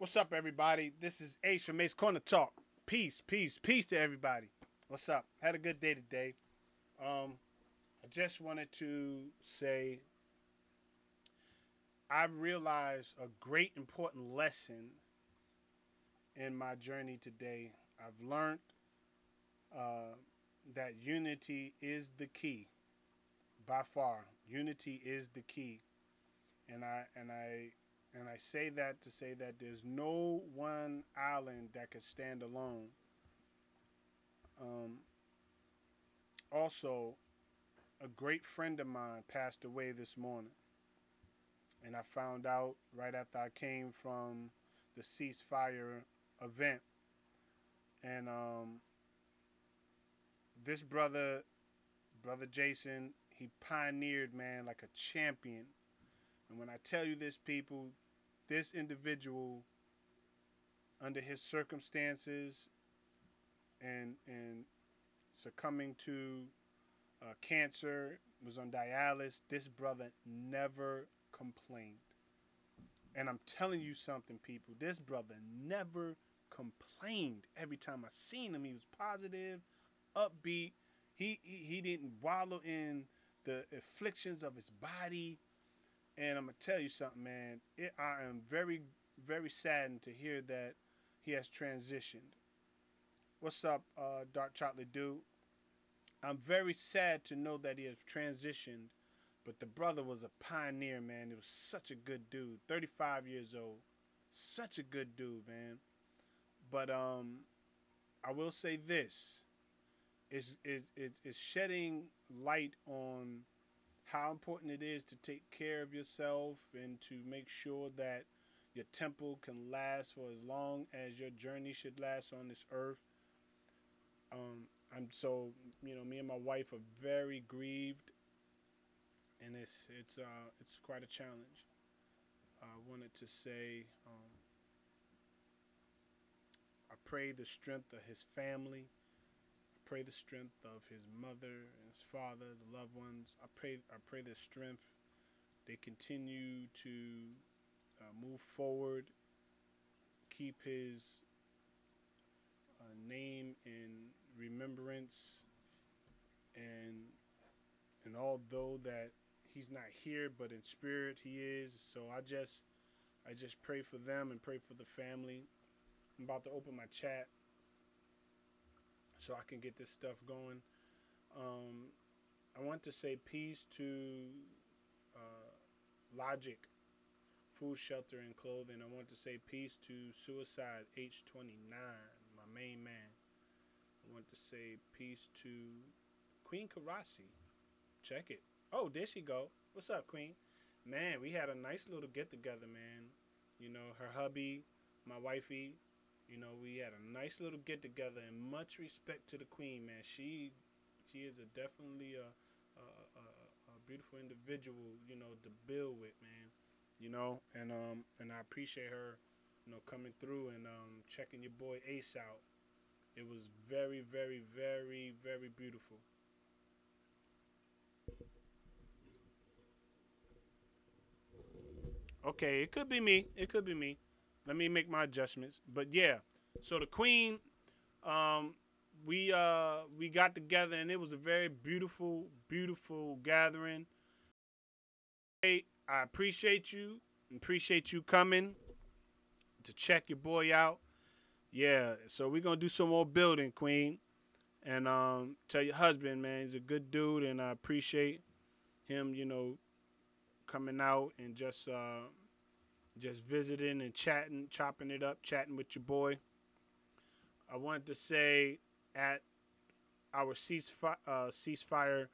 What's up, everybody? This is Ace from Ace Corner Talk. Peace, peace, peace to everybody. What's up? Had a good day today. I just wanted to say I've realized a great important lesson in my journey today. I've learned that unity is the key. By far, unity is the key, and I say that to say that there's no one island that could stand alone. Um, Also, a great friend of mine passed away this morning, and I found out right after I came from the ceasefire event. And this brother Jason, he pioneered, man, like a champion. And when I tell you this, people, this individual, under his circumstances and succumbing to cancer, was on dialysis, this brother never complained. And I'm telling you something, people, this brother never complained. Every time I seen him, he was positive, upbeat. He didn't wallow in the afflictions of his body. And I'm gonna tell you something, man. I am very, very saddened to hear that he has transitioned. What's up, Dark Chocolate Dude? I'm very sad to know that he has transitioned, but the brother was a pioneer, man. He was such a good dude. 35 years old, such a good dude, man. But I will say this: is shedding light on how important it is to take care of yourself and to make sure that your temple can last for as long as your journey should last on this earth. I'm so, me and my wife are very grieved, and it's quite a challenge. I wanted to say, I pray the strength of his family. I pray the strength of his mother and his father, the loved ones. I pray the strength. They continue to move forward, keep his name in remembrance, and although that he's not here, but in spirit he is. So I just pray for them and pray for the family. I'm about to open my chat so I can get this stuff going. I want to say peace to Logic, Food, Shelter, and Clothing. I want to say peace to Suicide H29, my main man. I want to say peace to Queen Karasi. Check it. Oh, there she go. What's up, Queen? Man, we had a nice little get together, man. Her hubby, my wifey. We had a nice little get together, and much respect to the Queen, man. She is definitely a beautiful individual, to build with, man. And I appreciate her, coming through and checking your boy Ace out. It was very, very, very, very beautiful. Okay, it could be me. It could be me. Let me make my adjustments. But yeah, so the Queen, um, we got together, and it was a very beautiful, beautiful gathering. Hey, I appreciate you coming to check your boy out. Yeah, so we're gonna do some more building, Queen. And tell your husband, man, he's a good dude, and I appreciate him, coming out and just visiting and chatting, chopping it up, chatting with your boy. I wanted to say at our ceasefire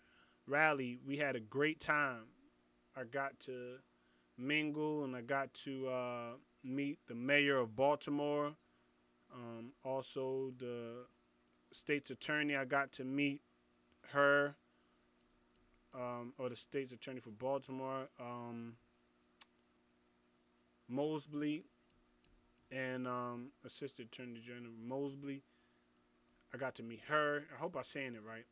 rally, we had a great time. I got to mingle, and I got to meet the mayor of Baltimore. Also, the state's attorney, I got to meet her, or the state's attorney for Baltimore, Mosley, and Assistant Attorney General Mosley. I got to meet her. I hope I'm saying it right.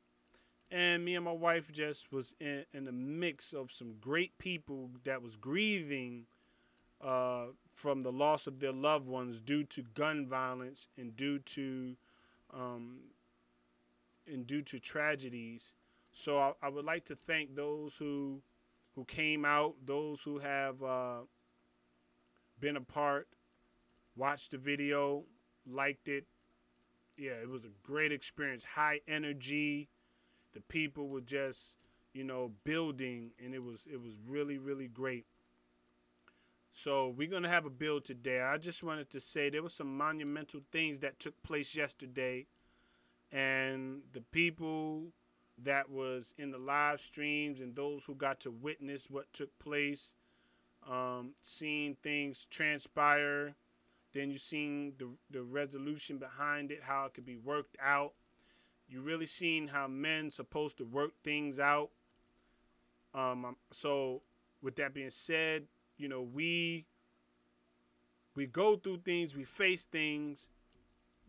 And me and my wife just was in the mix of some great people that was grieving from the loss of their loved ones due to gun violence um, and due to tragedies. So I would like to thank those who came out, those who have been a part, watched the video, liked it. Yeah, it was a great experience. High energy. The people were just, building, and it was really, really great. So we're gonna have a build today. I just wanted to say there were some monumental things that took place yesterday, and the people that was in the live streams and those who got to witness what took place, seeing things transpire. Then you seen the resolution behind it, how it could be worked out. You really seen how men supposed to work things out. So with that being said, we go through things, we face things,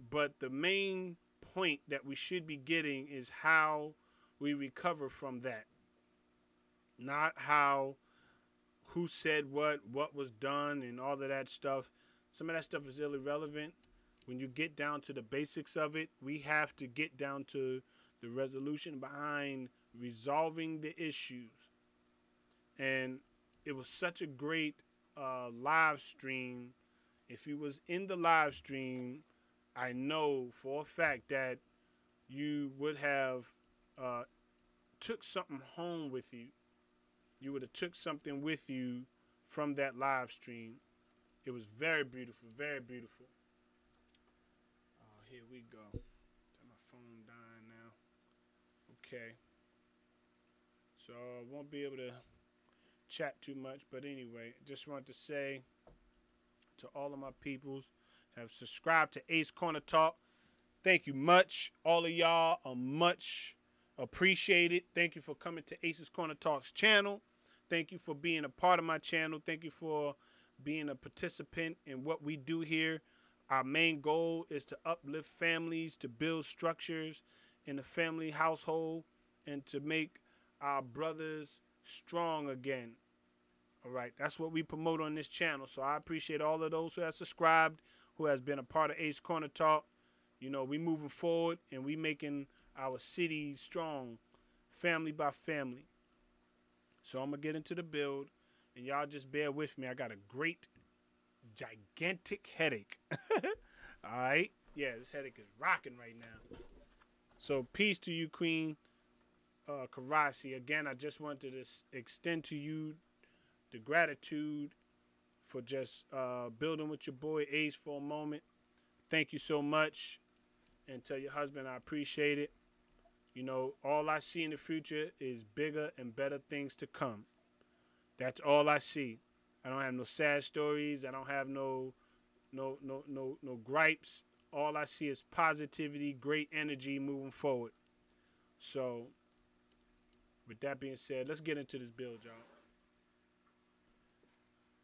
but the main point that we should be getting is how we recover from that. Not who said what was done, and all of that stuff. Some of that stuff is irrelevant. When you get down to the basics of it, we have to get down to the resolution behind resolving the issues. And it was such a great live stream. If you was in the live stream, I know for a fact that you would have took something home with you. You would have took something with you from that live stream. It was very beautiful, very beautiful. Here we go. Got my phone dying now. Okay. So I won't be able to chat too much, but anyway, just wanted to say to all of my peoples have subscribed to Ace Corner Talk. Thank you much. All of y'all are much appreciated. Thank you for coming to Ace's Corner Talks channel. Thank you for being a part of my channel. Thank you for being a participant in what we do here. Our main goal is to uplift families, to build structures in the family household, and to make our brothers strong again. All right, that's what we promote on this channel. So I appreciate all of those who have subscribed, who has been a part of Ace Corner Talk. We moving forward, and we making our city strong, family by family. So I'm going to get into the build, and y'all just bear with me. I got a great, gigantic headache. All right? Yeah, this headache is rocking right now. So peace to you, Queen Karasi. Again, I just wanted to extend to you the gratitude for just building with your boy Ace for a moment. Thank you so much. And tell your husband I appreciate it. All I see in the future is bigger and better things to come. That's all I see. I don't have no sad stories. I don't have no gripes. All I see is positivity, great energy moving forward. So, with that being said, let's get into this build, y'all.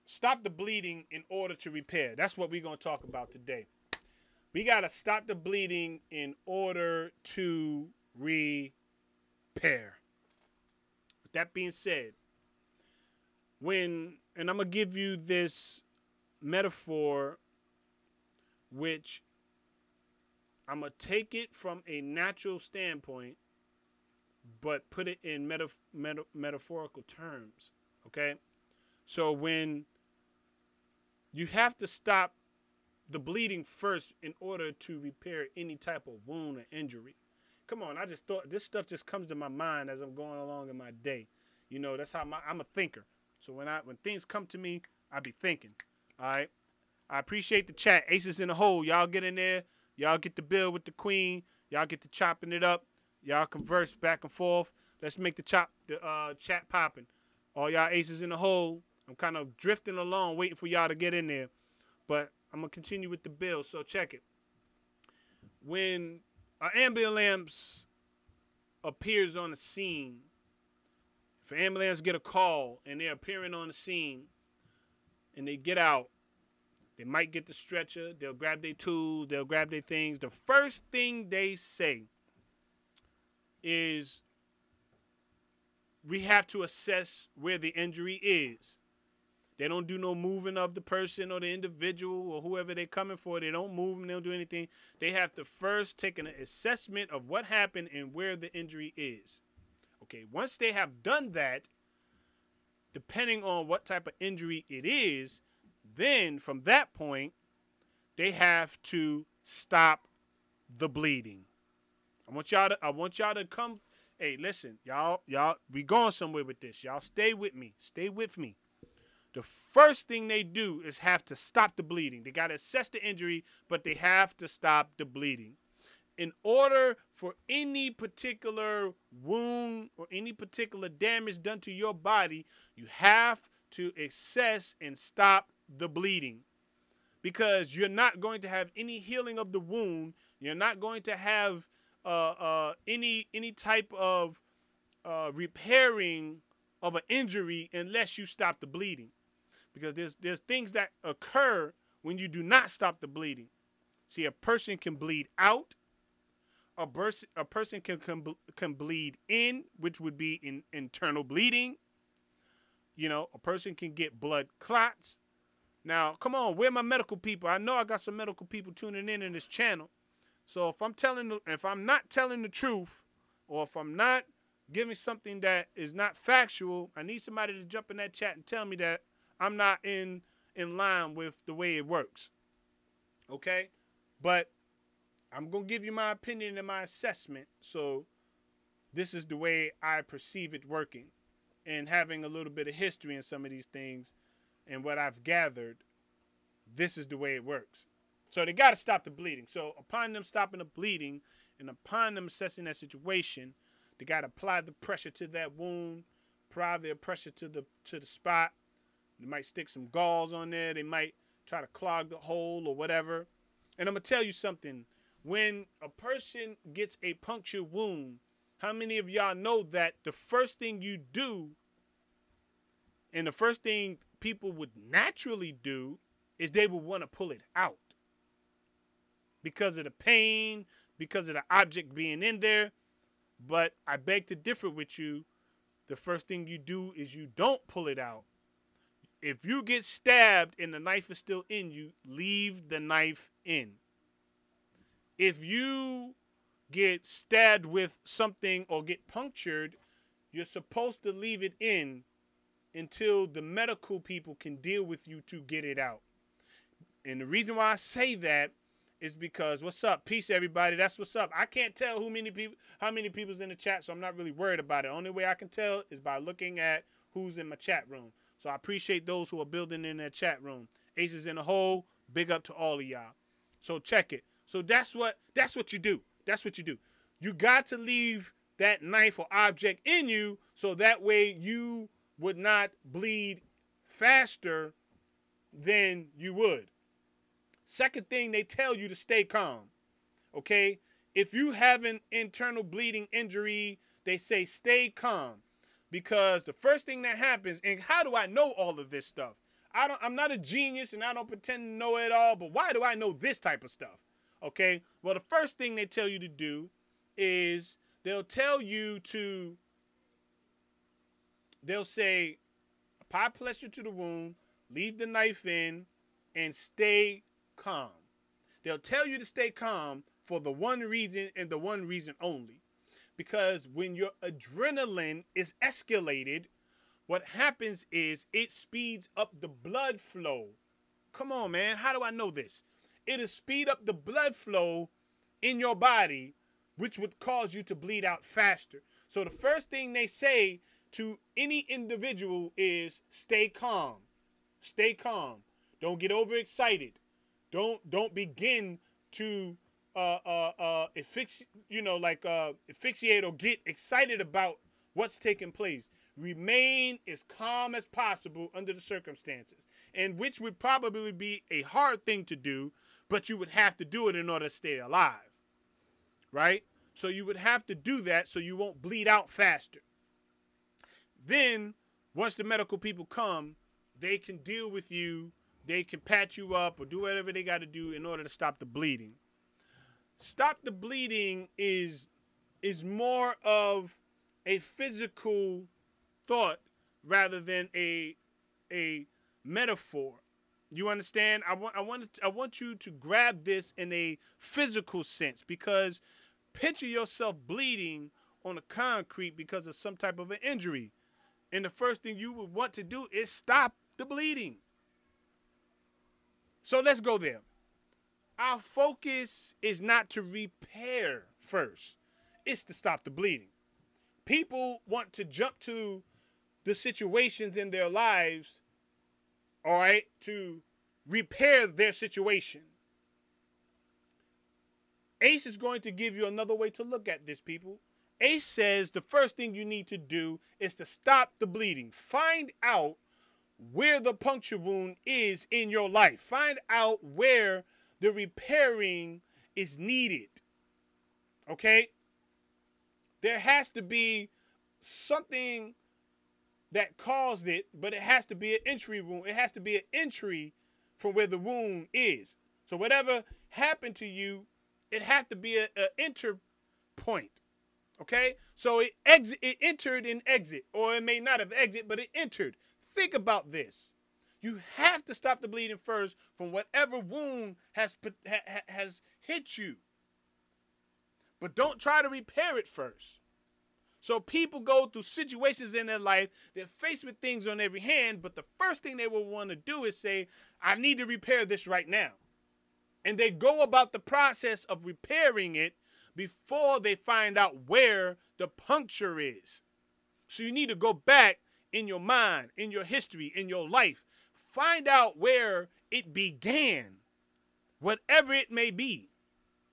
Stop the bleeding in order to repair. That's what we're going to talk about today. We got to stop the bleeding in order to repair. With that being said, and I'm going to give you this metaphor, which I'm going to take it from a natural standpoint, but put it in metaphorical terms, okay? So when you have to stop the bleeding first in order to repair any type of wound or injury. Come on, I just thought this stuff just comes to my mind as I'm going along in my day. That's how I'm a thinker. So when things come to me, I be thinking. All right. I appreciate the chat. Aces in the hole. Y'all get in there. Y'all get the build with the queen. Y'all get to chopping it up. Y'all converse back and forth. Let's make the chat popping. All y'all aces in the hole. I'm kind of drifting along, waiting for y'all to get in there. But I'm going to continue with the build, so check it. When an ambulance appears on the scene, if an ambulance get a call and they're appearing on the scene and they get out, they might get the stretcher, they'll grab their tools, they'll grab their things. The first thing they say is, we have to assess where the injury is. They don't do no moving of the person or the individual or whoever they're coming for. They don't move them. They don't do anything. They have to first take an assessment of what happened and where the injury is. Okay, once they have done that, depending on what type of injury it is, then from that point, they have to stop the bleeding. I want y'all to come. Hey, listen, y'all, we going somewhere with this. Y'all stay with me. Stay with me. The first thing they do is have to stop the bleeding. They got to assess the injury, but they have to stop the bleeding. In order for any particular wound or any particular damage done to your body, you have to assess and stop the bleeding. Because you're not going to have any healing of the wound. You're not going to have any type of repairing of an injury unless you stop the bleeding. Because there's things that occur when you do not stop the bleeding. See, a person can bleed out. A person can bleed in, which would be in internal bleeding. You know, a person can get blood clots. Now, come on, where are my medical people? I know I got some medical people tuning in this channel. So if I'm not telling the truth, or if I'm not giving something that is not factual, I need somebody to jump in that chat and tell me that I'm not in line with the way it works. Okay? But I'm going to give you my opinion and my assessment. So this is the way I perceive it working. And having a little bit of history in some of these things and what I've gathered, this is the way it works. So they got to stop the bleeding. So upon them stopping the bleeding and upon them assessing that situation, they got to apply the pressure to that wound, apply their pressure to the spot. They might stick some gauze on there. They might try to clog the hole or whatever. And I'm going to tell you something. When a person gets a puncture wound, how many of y'all know that the first thing you do and the first thing people would naturally do is they would want to pull it out because of the pain, because of the object being in there. But I beg to differ with you. The first thing you do is you don't pull it out. If you get stabbed and the knife is still in you, leave the knife in. If you get stabbed with something or get punctured, you're supposed to leave it in until the medical people can deal with you to get it out. And the reason why I say that is because, what's up? Peace, everybody. That's what's up. I can't tell how many people's in the chat, so I'm not really worried about it. Only way I can tell is by looking at who's in my chat room. So I appreciate those who are building in that chat room. Aces in the hole, big up to all of y'all. So check it. So that's what you do. That's what you do. You got to leave that knife or object in you so that way you would not bleed faster than you would. Second thing, they tell you to stay calm. Okay? If you have an internal bleeding injury, they say stay calm. Because the first thing that happens, and how do I know all of this stuff? I'm not a genius and I don't pretend to know it all, but why do I know this type of stuff? Okay, well, the first thing they tell you to do is they'll say, apply pressure to the wound, leave the knife in, and stay calm. They'll tell you to stay calm for the one reason and the one reason only. Because when your adrenaline is escalated, what happens is it speeds up the blood flow. Come on, man. How do I know this? It'll speed up the blood flow in your body, which would cause you to bleed out faster. So the first thing they say to any individual is stay calm. Stay calm. Don't get overexcited. Don't begin to asphyxiate or get excited about what's taking place. Remain as calm as possible under the circumstances, and which would probably be a hard thing to do, but you would have to do it in order to stay alive, right? So you would have to do that so you won't bleed out faster. Then, once the medical people come, they can deal with you, they can patch you up or do whatever they got to do in order to stop the bleeding. Stop the bleeding is more of a physical thought rather than a metaphor. You understand? I want you to grab this in a physical sense, because picture yourself bleeding on the concrete because of some type of an injury. And the first thing you would want to do is stop the bleeding. So let's go there. Our focus is not to repair first. It's to stop the bleeding. People want to jump to the situations in their lives, all right, to repair their situation. Ace is going to give you another way to look at this, people. Ace says the first thing you need to do is to stop the bleeding. Find out where the puncture wound is in your life. Find out where the repairing is needed. Okay? There has to be something that caused it, but it has to be an entry wound. It has to be an entry from where the wound is. So whatever happened to you, it has to be an enter point. Okay? So it entered and exit, or it may not have exit, but it entered. Think about this. You have to stop the bleeding first from whatever wound has hit you. But don't try to repair it first. So people go through situations in their life, they're faced with things on every hand, but the first thing they will want to do is say, I need to repair this right now. And they go about the process of repairing it before they find out where the puncture is. So you need to go back in your mind, in your history, in your life. Find out where it began, whatever it may be.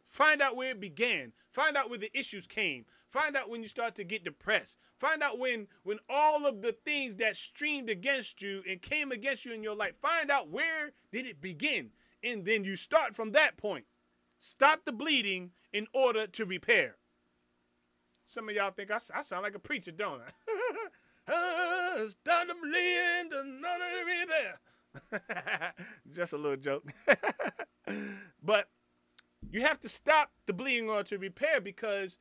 Find out where it began. Find out where the issues came. Find out when you start to get depressed. Find out when all of the things that streamed against you and came against you in your life, find out where did it begin. And then you start from that point. Stop the bleeding in order to repair. Some of y'all think I sound like a preacher, don't I? Stop the bleeding in order to repair. Just a little joke. But you have to stop the bleeding in order to repair, because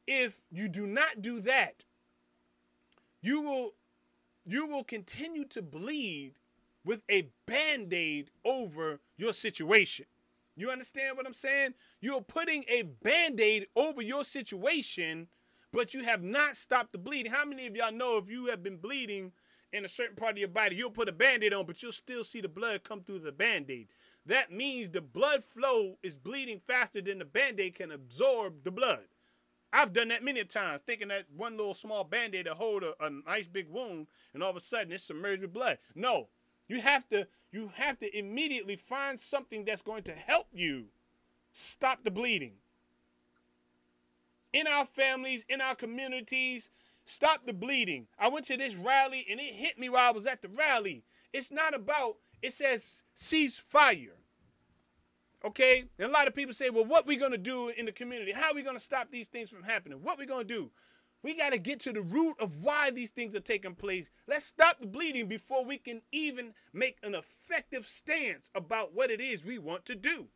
if you do not do that, you will continue to bleed with a Band-Aid over your situation. You understand what I'm saying? You're putting a Band-Aid over your situation, but you have not stopped the bleeding. How many of y'all know if you have been bleeding in a certain part of your body, you'll put a Band-Aid on, but you'll still see the blood come through the Band-Aid? That means the blood flow is bleeding faster than the Band-Aid can absorb the blood. I've done that many times, thinking that one little small Band-Aid to hold a nice big wound, and all of a sudden it's submerged with blood. No, you have to immediately find something that's going to help you stop the bleeding. In our families, in our communities, stop the bleeding. I went to this rally, and it hit me while I was at the rally. It's not about, it says cease fire. Okay? And a lot of people say, well, what we going to do in the community? How are we going to stop these things from happening? What we going to do? We got to get to the root of why these things are taking place. Let's stop the bleeding before we can even make an effective stance about what it is we want to do.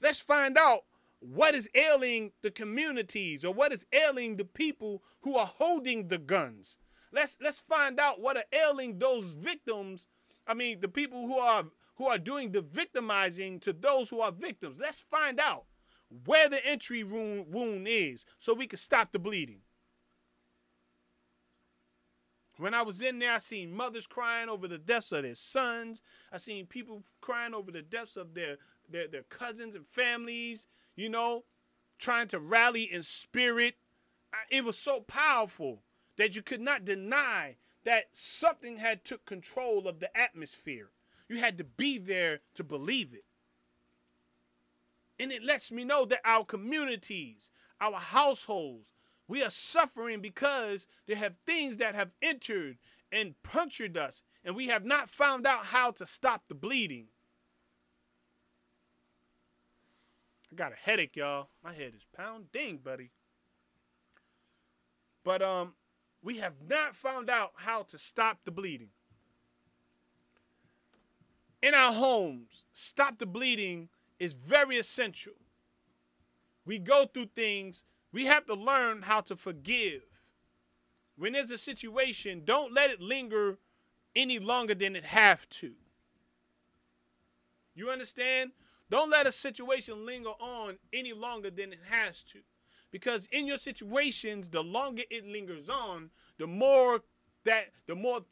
Let's find out what is ailing the communities, or what is ailing the people who are holding the guns. Let's find out what are ailing those victims. I mean, the people who are doing the victimizing to those who are victims. Let's find out where the entry wound is so we can stop the bleeding. When I was in there, I seen mothers crying over the deaths of their sons. I seen people crying over the deaths of their cousins and families, you know, trying to rally in spirit. It was so powerful that you could not deny that something had took control of the atmosphere. You had to be there to believe it. And it lets me know that our communities, our households, we are suffering because there have things that have entered and punctured us, and we have not found out how to stop the bleeding. I got a headache, y'all. My head is pounding, buddy. But we have not found out how to stop the bleeding. In our homes, stop the bleeding is very essential. We go through things. We have to learn how to forgive. When there's a situation, don't let it linger any longer than it have to. You understand? Don't let a situation linger on any longer than it has to. Because in your situations, the longer it lingers on, the more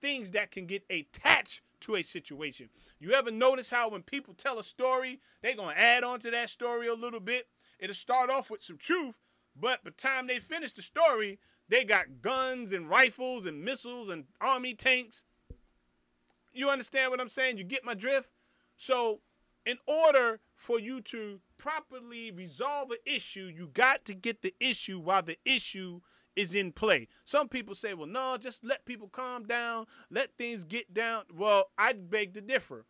things that can get attached to a situation. You ever notice how when people tell a story, they're going to add on to that story a little bit? It'll start off with some truth, but by the time they finish the story, they got guns and rifles and missiles and army tanks. You understand what I'm saying? You get my drift? So in order for you to properly resolve an issue, you got to get the issue while the issue is in play. Some people say, well, no, just let people calm down, let things get down. Well, I'd beg to differ.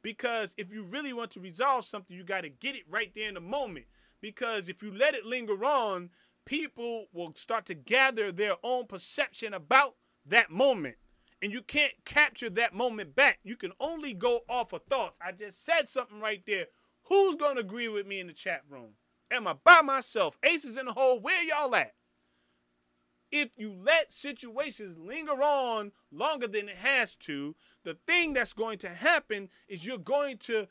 Because if you really want to resolve something, you got to get it right there in the moment. Because if you let it linger on, people will start to gather their own perception about that moment. And you can't capture that moment back. You can only go off of thoughts. I just said something right there. Who's going to agree with me in the chat room? Am I by myself? Aces in the hole, where y'all at? If you let situations linger on longer than it has to, the thing that's going to happen is you're going to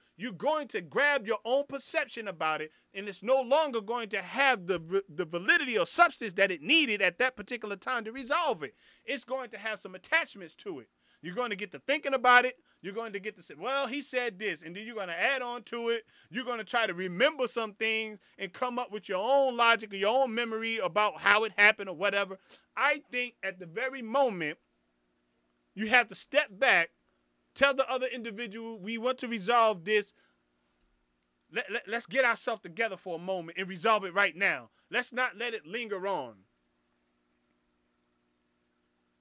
grab your own perception about it, and it's no longer going to have the validity or substance that it needed at that particular time to resolve it. It's going to have some attachments to it. You're going to get to thinking about it. You're going to get to say, well, he said this, and then you're going to add on to it. You're going to try to remember some things and come up with your own logic or your own memory about how it happened or whatever. I think at the very moment, you have to step back, tell the other individual, we want to resolve this. Let's get ourselves together for a moment and resolve it right now. Let's not let it linger on.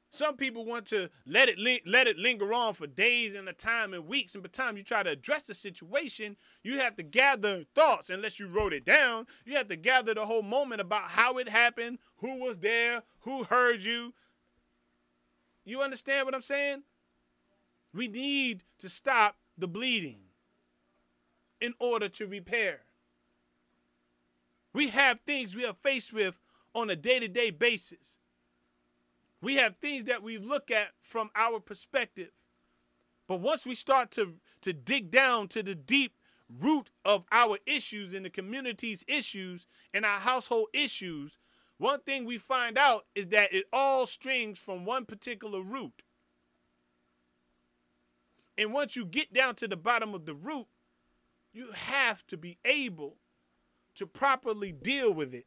Some people want to let it linger on for days and a time and weeks. And by the time you try to address the situation, you have to gather thoughts. Unless you wrote it down, you have to gather the whole moment about how it happened, who was there, who heard you. You understand what I'm saying? We need to stop the bleeding in order to repair. We have things we are faced with on a day-to-day basis. We have things that we look at from our perspective. But once we start to dig down to the deep root of our issues and the community's issues and our household issues, one thing we find out is that it all strings from one particular root. And once you get down to the bottom of the root, you have to be able to properly deal with it.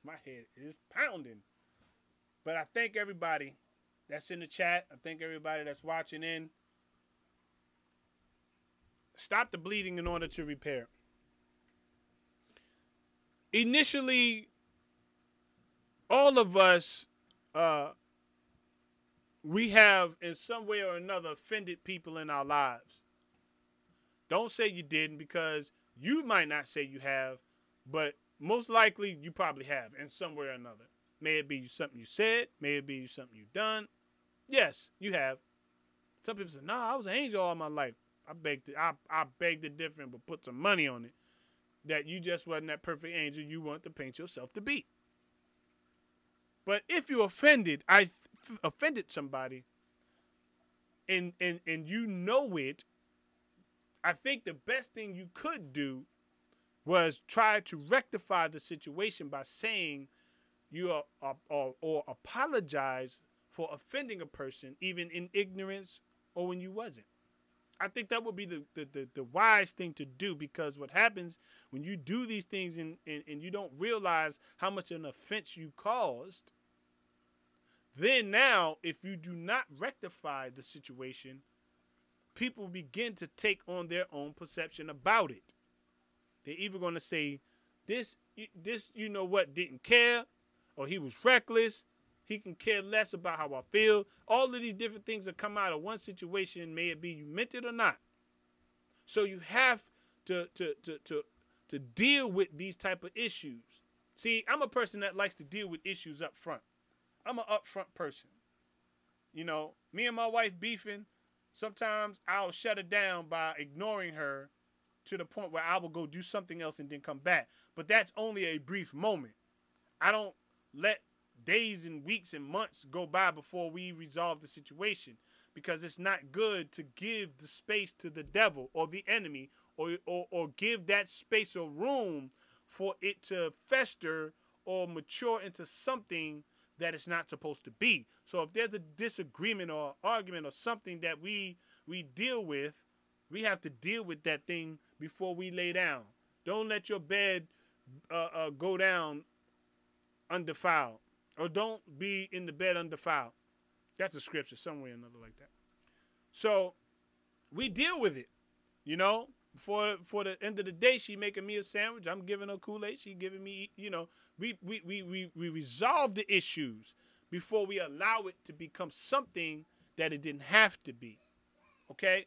My head is pounding. But I thank everybody that's in the chat. I thank everybody that's watching in. Stop the bleeding in order to repair. Initially, all of us, we have in some way or another offended people in our lives. Don't say you didn't, because you might not say you have, but most likely you probably have in some way or another. May it be something you said, may it be something you've done. Yes, you have. Some people say, no, I was an angel all my life. I begged to differ, but put some money on it. That you just wasn't that perfect angel you want to paint yourself to be. But if you offended somebody, and you know it, I think the best thing you could do was try to rectify the situation by saying you are, or apologize for offending a person, even in ignorance or when you wasn't. I think that would be the wise thing to do, because what happens when you do these things and you don't realize how much an offense you caused, then now if you do not rectify the situation, people begin to take on their own perception about it. They're either going to say, this, you know what, didn't care, or he was reckless. He can care less about how I feel. All of these different things that come out of one situation, may it be you meant it or not. So you have to deal with these type of issues. See, I'm a person that likes to deal with issues up front. I'm an upfront person. You know, me and my wife beefing, sometimes I'll shut her down by ignoring her to the point where I will go do something else and then come back. But that's only a brief moment. I don't let days and weeks and months go by before we resolve the situation, because it's not good to give the space to the devil or the enemy, or give that space or room for it to fester or mature into something that it's not supposed to be. So if there's a disagreement or argument or something that we deal with, we have to deal with that thing before we lay down. Don't let your bed go down undefiled, or don't be in the bed undefiled. That's a scripture somewhere or another like that. So we deal with it, you know. For the end of the day, she making me a sandwich. I'm giving her Kool-Aid. She giving me, you know. We resolve the issues before we allow it to become something that it didn't have to be. Okay.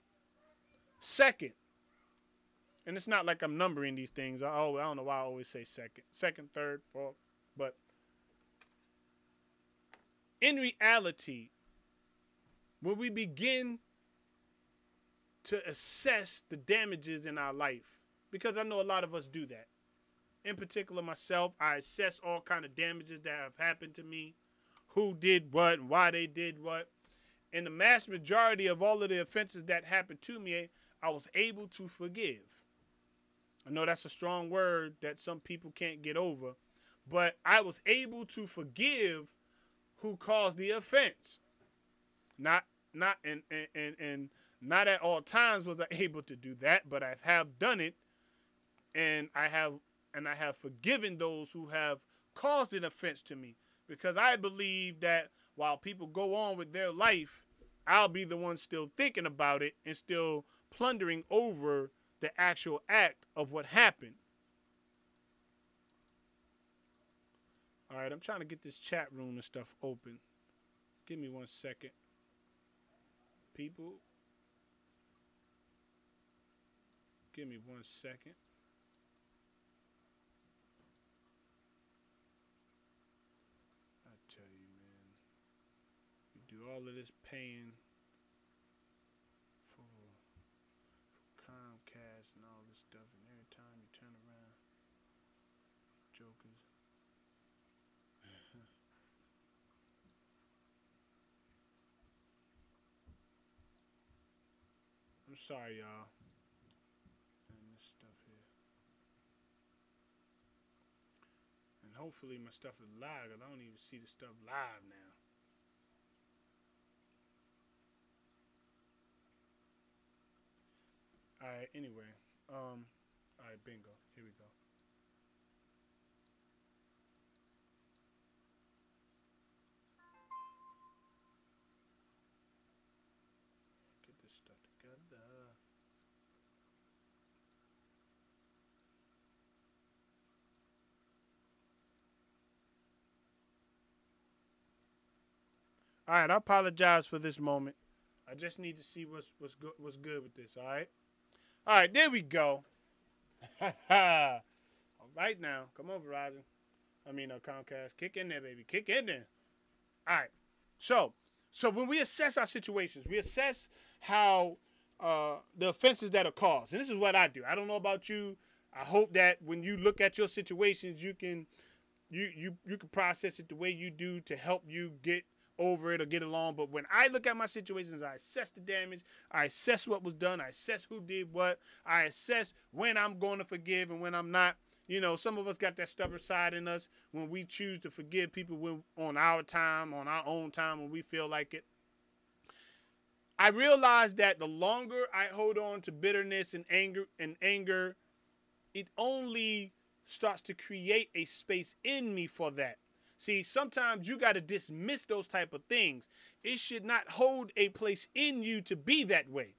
Second, and it's not like I'm numbering these things. I don't know why I always say second, third, fourth, but in reality, when we begin to assess the damages in our life, because I know a lot of us do that. In particular, myself, I assess all kind of damages that have happened to me, who did what, and why they did what. And the mass majority of all of the offenses that happened to me, I was able to forgive. I know that's a strong word that some people can't get over, but I was able to forgive who caused the offense. Not at all times was I able to do that, but I have done it, and I have forgiven those who have caused an offense to me, because I believe that while people go on with their life, I'll be the one still thinking about it and still plundering over the actual act of what happened. All right, I'm trying to get this chat room and stuff open. Give me 1 second. People, give me 1 second. I tell you, man, you do all of this paying for Comcast and all this stuff, and every time you turn around, jokers. I'm sorry, y'all. And this stuff here. And hopefully my stuff is live, because I don't even see the stuff live now. Alright, anyway. Alright, bingo. Here we go. Get this stuff together. Alright, I apologize for this moment. I just need to see what's good with this, alright? Alright, there we go. All right now. Come on, Verizon. Comcast. Kick in there, baby. Kick in there. All right. So when we assess our situations, we assess how the offenses that are caused. And this is what I do. I don't know about you. I hope that when you look at your situations, you can process it the way you do to help you get over it or get along. But when I look at my situations, I assess the damage, I assess what was done, I assess who did what, I assess when I'm going to forgive and when I'm not. You know, some of us got that stubborn side in us when we choose to forgive people on our time, on our own time, when we feel like it. I realize that the longer I hold on to bitterness and anger, it only starts to create a space in me for that. See, sometimes you got to dismiss those type of things. It should not hold a place in you to be that way.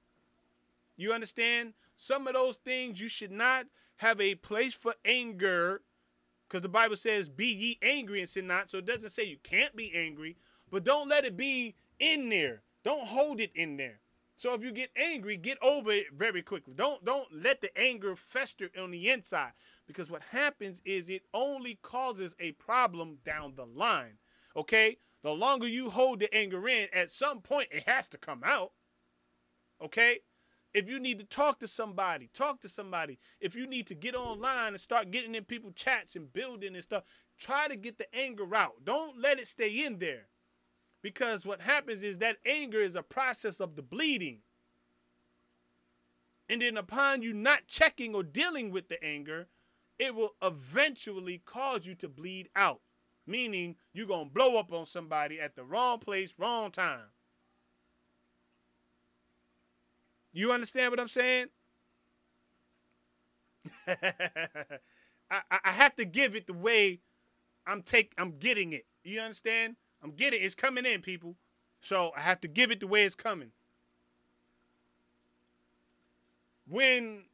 You understand? Some of those things you should not have a place for anger, because the Bible says, be ye angry and sin not. So it doesn't say you can't be angry, but don't let it be in there. Don't hold it in there. So if you get angry, get over it very quickly. Don't let the anger fester on the inside, because what happens is it only causes a problem down the line. Okay? The longer you hold the anger in, at some point it has to come out. Okay? If you need to talk to somebody, talk to somebody. If you need to get online and start getting in people chats and building and stuff, try to get the anger out. Don't let it stay in there. Because what happens is that anger is a process of the bleeding. And then upon you not checking or dealing with the anger, it will eventually cause you to bleed out. Meaning you're going to blow up on somebody at the wrong place, wrong time. You understand what I'm saying? I have to give it the way I'm getting it. You understand? I'm getting it. It's coming in, people. So I have to give it the way it's coming. When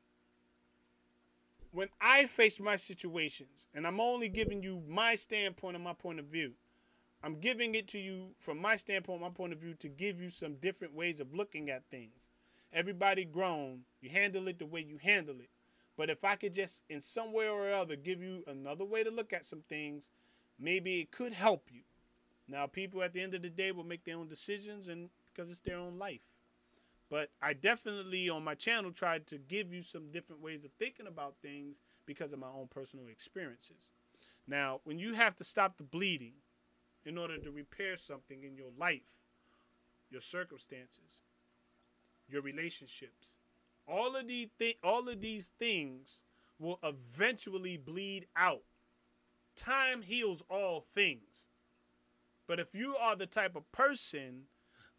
I face my situations, and I'm only giving you my standpoint and my point of view, I'm giving it to you from my standpoint, my point of view, to give you some different ways of looking at things. Everybody grown. You handle it the way you handle it. But if I could just, in some way or other, give you another way to look at some things, maybe it could help you. Now, people at the end of the day will make their own decisions, and because it's their own life. But I definitely, on my channel, tried to give you some different ways of thinking about things because of my own personal experiences. Now, when you have to stop the bleeding in order to repair something in your life, your circumstances, your relationships, all of these things will eventually bleed out. Time heals all things. But if you are the type of person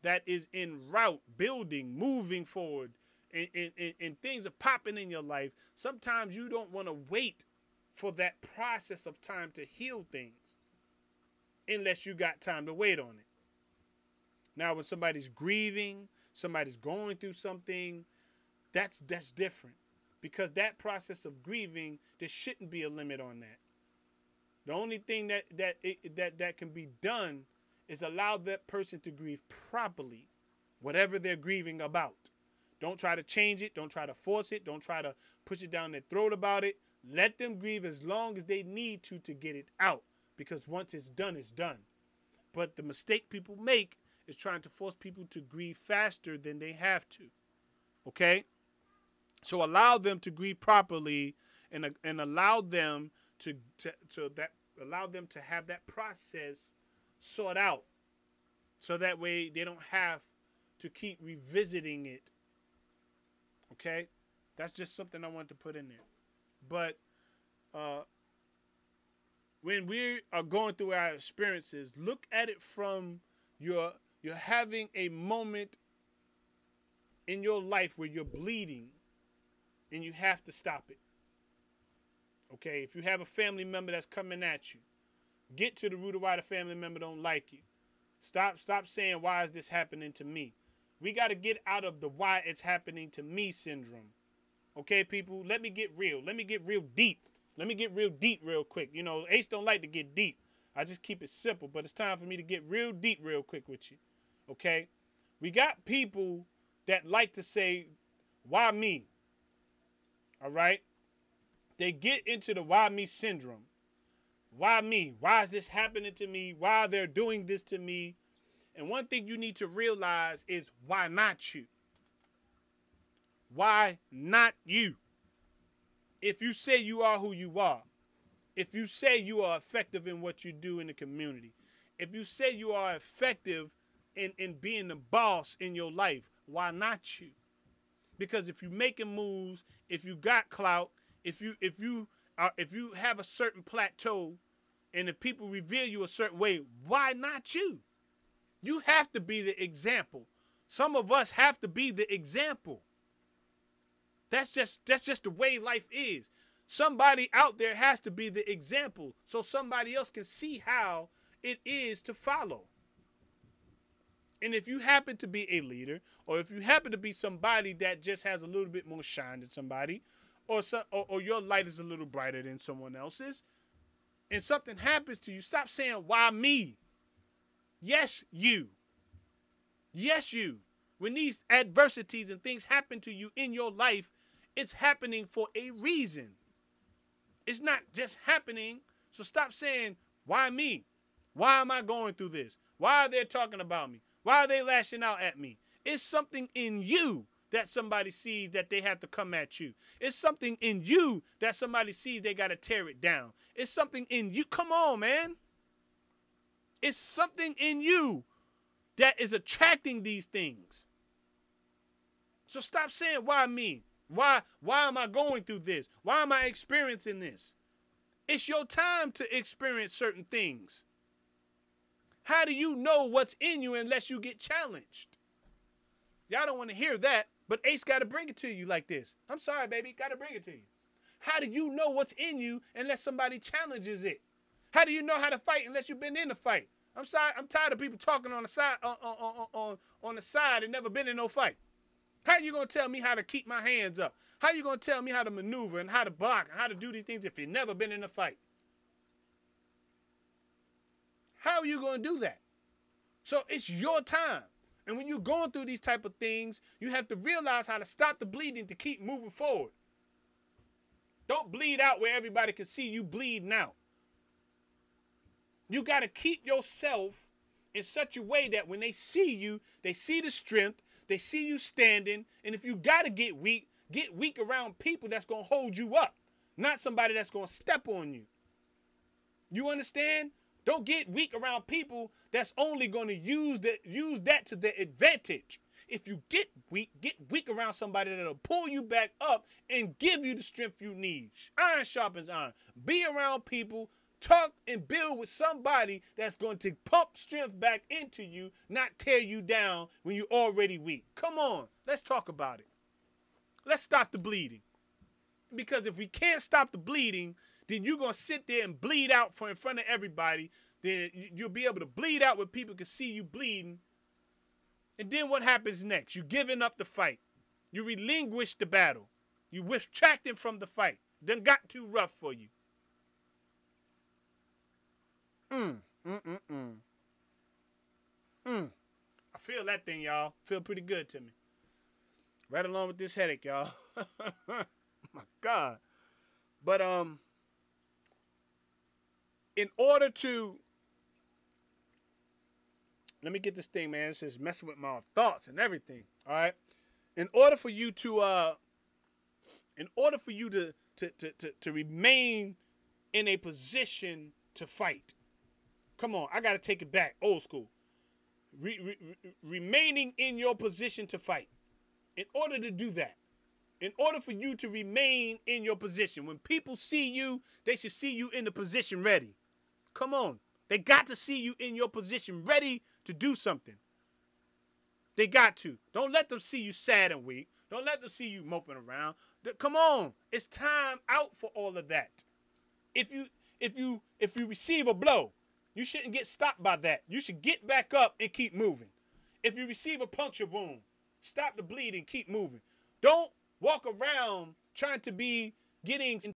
that is en route, building, moving forward, and things are popping in your life, sometimes you don't want to wait for that process of time to heal things unless you got time to wait on it. Now, when somebody's grieving, somebody's going through something, that's different. Because that process of grieving, there shouldn't be a limit on that. The only thing that can be done is allow that person to grieve properly, whatever they're grieving about. Don't try to change it. Don't try to force it. Don't try to push it down their throat about it. Let them grieve as long as they need to get it out. Because once it's done, it's done. But the mistake people make is trying to force people to grieve faster than they have to. Okay? So allow them to grieve properly, and allow them to have that process sort out, so that way they don't have to keep revisiting it. Okay? That's just something I want to put in there. But when we are going through our experiences, look at it from you're having a moment in your life where you're bleeding and you have to stop it. Okay? If you have a family member that's coming at you, get to the root of why the family member don't like you. Stop saying, why is this happening to me? We got to get out of the why it's happening to me syndrome. Okay, people? Let me get real. Let me get real deep. Let me get real deep real quick. You know, Ace don't like to get deep. I just keep it simple, but it's time for me to get real deep real quick with you. Okay? We got people that like to say, why me? All right? They get into the why me syndrome. Why me? Why is this happening to me? Why are they doing this to me? And one thing you need to realize is, why not you? Why not you? If you say you are who you are, if you say you are effective in what you do in the community, if you say you are effective in being the boss in your life, why not you? Because if you're making moves, if you got clout, if you have a certain plateau, and if people revere you a certain way, why not you? You have to be the example. Some of us have to be the example. That's just the way life is. Somebody out there has to be the example so somebody else can see how it is to follow. And if you happen to be a leader, or if you happen to be somebody that just has a little bit more shine than somebody, or your light is a little brighter than someone else's, and something happens to you, stop saying, why me? Yes, you. Yes, you. When these adversities and things happen to you in your life, it's happening for a reason. It's not just happening. So stop saying, why me? Why am I going through this? Why are they talking about me? Why are they lashing out at me? It's something in you that somebody sees that they have to come at you. It's something in you that somebody sees they got to tear it down. It's something in you. Come on, man. It's something in you that is attracting these things. So stop saying, why me? Why am I going through this? Why am I experiencing this? It's your time to experience certain things. How do you know what's in you unless you get challenged? Y'all don't want to hear that, but Ace got to bring it to you like this. I'm sorry, baby, got to bring it to you. How do you know what's in you unless somebody challenges it? How do you know how to fight unless you've been in the fight? I'm sorry, I'm tired of people talking on the side on the side and never been in no fight. How you gonna tell me how to keep my hands up? How you gonna tell me how to maneuver and how to block and how to do these things if you've never been in a fight? How are you gonna do that? So it's your time. And when you're going through these type of things, you have to realize how to stop the bleeding to keep moving forward. Don't bleed out where everybody can see you bleeding out. You got to keep yourself in such a way that when they see you, they see the strength, they see you standing, and if you got to get weak around people that's going to hold you up, not somebody that's going to step on you. You understand? Don't get weak around people that's only going to use that to their advantage. If you get weak around somebody that'll pull you back up and give you the strength you need. Iron sharpens iron. Be around people, talk and build with somebody that's going to pump strength back into you, not tear you down when you're already weak. Come on, let's talk about it. Let's stop the bleeding. Because if we can't stop the bleeding, then you're going to sit there and bleed out in front of everybody. Then you'll be able to bleed out where people can see you bleeding. And then what happens next? You're giving up the fight. You relinquish the battle. You retracting from the fight. Done got too rough for you. I feel that thing, y'all. Feel pretty good to me. Right along with this headache, y'all. My God. But in order to, let me get this thing, man. It's just messing with my thoughts and everything. All right. In order for you to remain in a position to fight. Come on, I gotta take it back, old school. Remaining in your position to fight. In order to do that, in order for you to remain in your position, when people see you, they should see you in the position ready. Come on, they got to see you in your position ready to do something. They got to. Don't let them see you sad and weak. Don't let them see you moping around. Come on, it's time out for all of that. If you receive a blow, you shouldn't get stopped by that. You should get back up and keep moving. If you receive a puncture wound, stop the bleeding, keep moving. Don't walk around trying to be getting